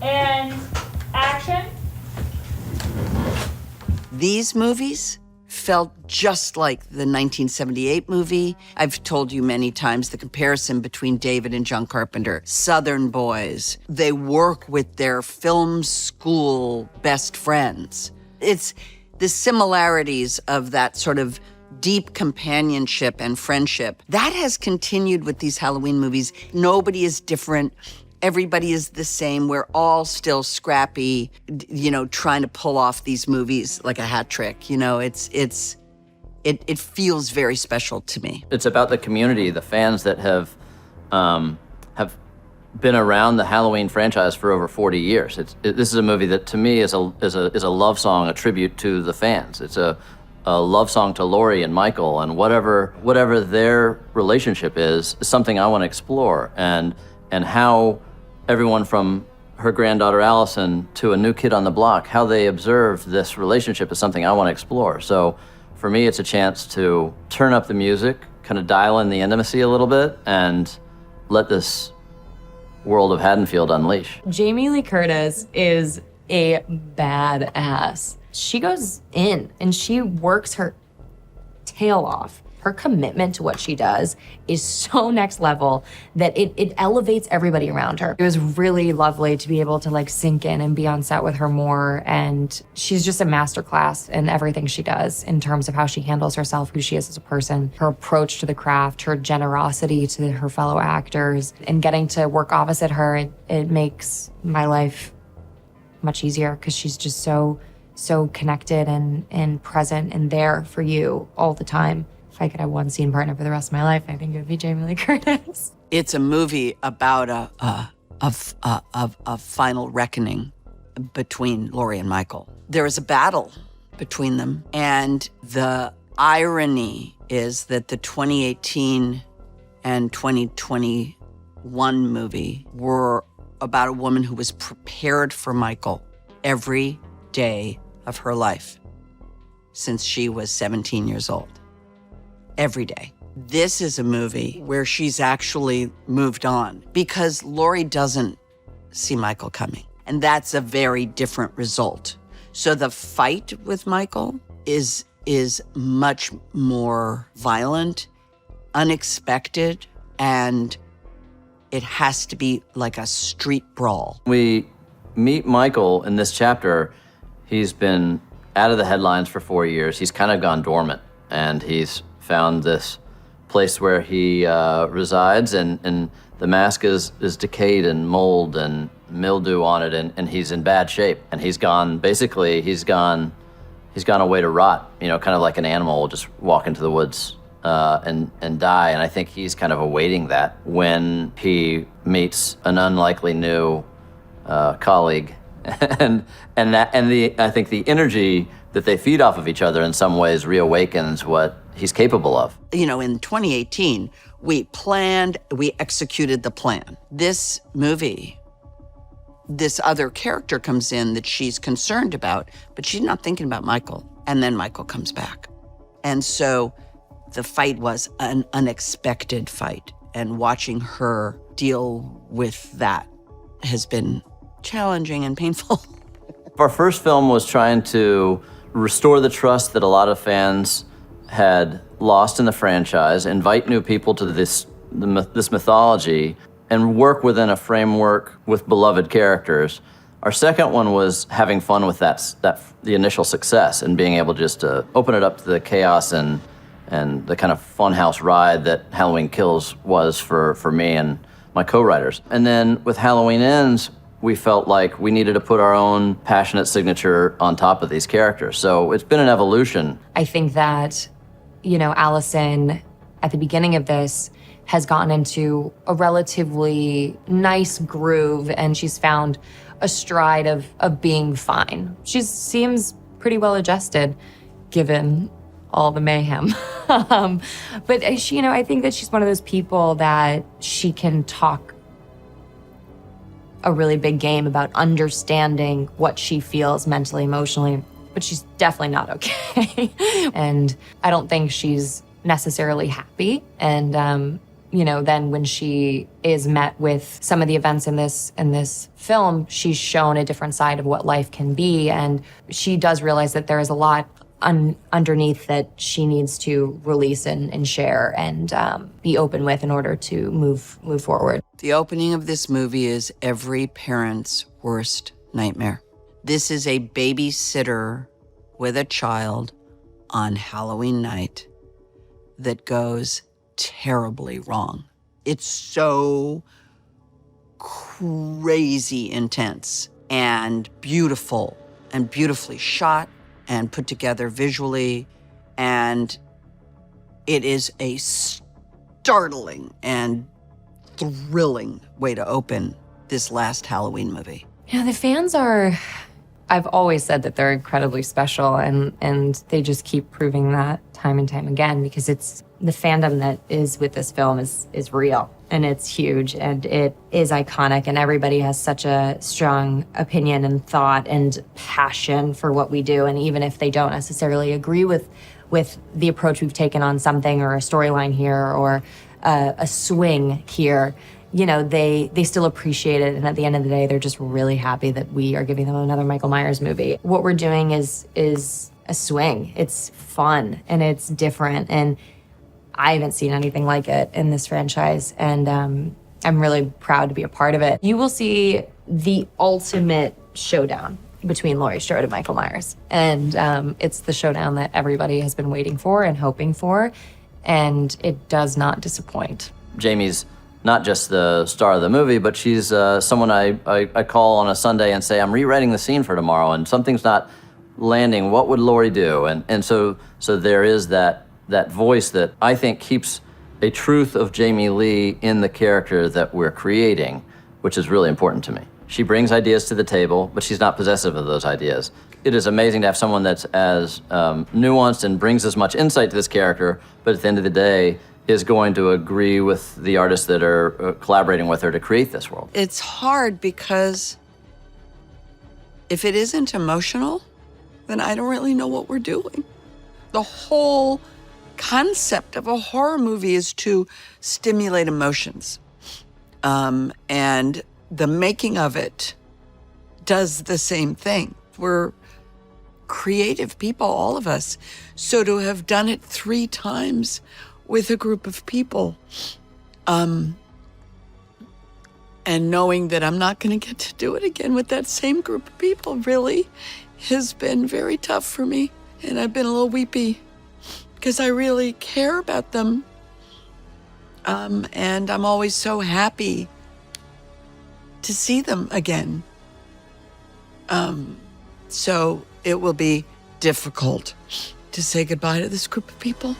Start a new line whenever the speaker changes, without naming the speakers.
And action.
These movies felt just like the 1978 movie. I've told you many times the comparison between David and John Carpenter. Southern boys. They work with their film school best friends. It's the similarities of that sort of deep companionship and friendship. That has continued with these Halloween movies. Nobody is different. Everybody is the same. We're all still scrappy, trying to pull off these movies like a hat trick. It feels very special to me.
It's about the community, the fans that have been around the Halloween franchise for over 40 years. This is a movie that, to me, is a love song, a tribute to the fans. It's a love song to Laurie and Michael, and whatever their relationship is something I want to explore, and how everyone from her granddaughter Allison to a new kid on the block, how they observe this relationship is something I want to explore. So for me, it's a chance to turn up the music, kind of dial in the intimacy a little bit, and let this world of Haddonfield unleash.
Jamie Lee Curtis is a badass. She goes in and she works her tail off. Her commitment to what she does is so next level that it elevates everybody around her. It was really lovely to be able to sink in and be on set with her more. And she's just a masterclass in everything she does in terms of how she handles herself, who she is as a person, her approach to the craft, her generosity to her fellow actors, and getting to work opposite her, it makes my life much easier because she's just so connected and present and there for you all the time. If I could have one scene partner for the rest of my life, I think it would be Jamie Lee Curtis.
It's a movie about a final reckoning between Laurie and Michael. There is a battle between them, and the irony is that the 2018 and 2021 movie were about a woman who was prepared for Michael every day of her life since she was 17 years old. Every day. This is a movie where she's actually moved on because Laurie doesn't see Michael coming. And that's a very different result. So the fight with Michael is much more violent, unexpected, and it has to be like a street brawl.
We meet Michael in this chapter. He's been out of the headlines for 4 years. He's kind of gone dormant, and he's found this place where he resides, and the mask is decayed and mold and mildew on it, and he's in bad shape. And he's gone away to rot, kind of like an animal will just walk into the woods and die. And I think he's kind of awaiting that when he meets an unlikely new colleague, and I think the energy that they feed off of each other in some ways reawakens what he's capable of.
In 2018, we executed the plan. This movie, this other character comes in that she's concerned about, but she's not thinking about Michael. And then Michael comes back. And so the fight was an unexpected fight. And watching her deal with that has been challenging and painful.
Our first film was trying to restore the trust that a lot of fans had lost in the franchise, invite new people to this mythology, and work within a framework with beloved characters. Our second one was having fun with the initial success and being able just to open it up to the chaos and the kind of funhouse ride that Halloween Kills was for me and my co-writers. And then with Halloween Ends, we felt like we needed to put our own passionate signature on top of these characters. So it's been an evolution.
I think that, Allison, at the beginning of this, has gotten into a relatively nice groove, and she's found a stride of being fine. She seems pretty well adjusted, given all the mayhem. But I think that she's one of those people that she can talk a really big game about understanding what she feels mentally, emotionally, but she's definitely not okay. And I don't think she's necessarily happy. And then when she is met with some of the events in this film, she's shown a different side of what life can be. And she does realize that there is a lot underneath that she needs to release and share and be open with in order to move forward.
The opening of this movie is every parent's worst nightmare. This is a babysitter with a child on Halloween night that goes terribly wrong. It's so crazy intense and beautiful and beautifully shot and put together visually. And it is a startling and thrilling way to open this last Halloween movie.
Yeah, the fans are, I've always said that they're incredibly special, and they just keep proving that time and time again, because it's the fandom that is with this film is real, and it's huge, and it is iconic, and everybody has such a strong opinion and thought and passion for what we do. And even if they don't necessarily agree with the approach we've taken on something, or a storyline here, or a swing here, they still appreciate it. And at the end of the day, they're just really happy that we are giving them another Michael Myers movie. What we're doing is a swing. It's fun and it's different. And I haven't seen anything like it in this franchise. And I'm really proud to be a part of it. You will see the ultimate showdown between Laurie Strode and Michael Myers. And it's the showdown that everybody has been waiting for and hoping for. And it does not disappoint.
Jamie's not just the star of the movie, but she's someone I call on a Sunday and say, I'm rewriting the scene for tomorrow and something's not landing. What would Laurie do? And so there is that voice that I think keeps a truth of Jamie Lee in the character that we're creating, which is really important to me. She brings ideas to the table, but she's not possessive of those ideas. It is amazing to have someone that's as nuanced and brings as much insight to this character, but at the end of the day, is going to agree with the artists that are collaborating with her to create this world.
It's hard because if it isn't emotional, then I don't really know what we're doing. The whole concept of a horror movie is to stimulate emotions. And the making of it does the same thing. We're creative people, all of us. So to have done it 3 times with a group of people, and knowing that I'm not going to get to do it again with that same group of people really has been very tough for me. And I've been a little weepy because I really care about them. And I'm always so happy to see them again. So it will be difficult to say goodbye to this group of people.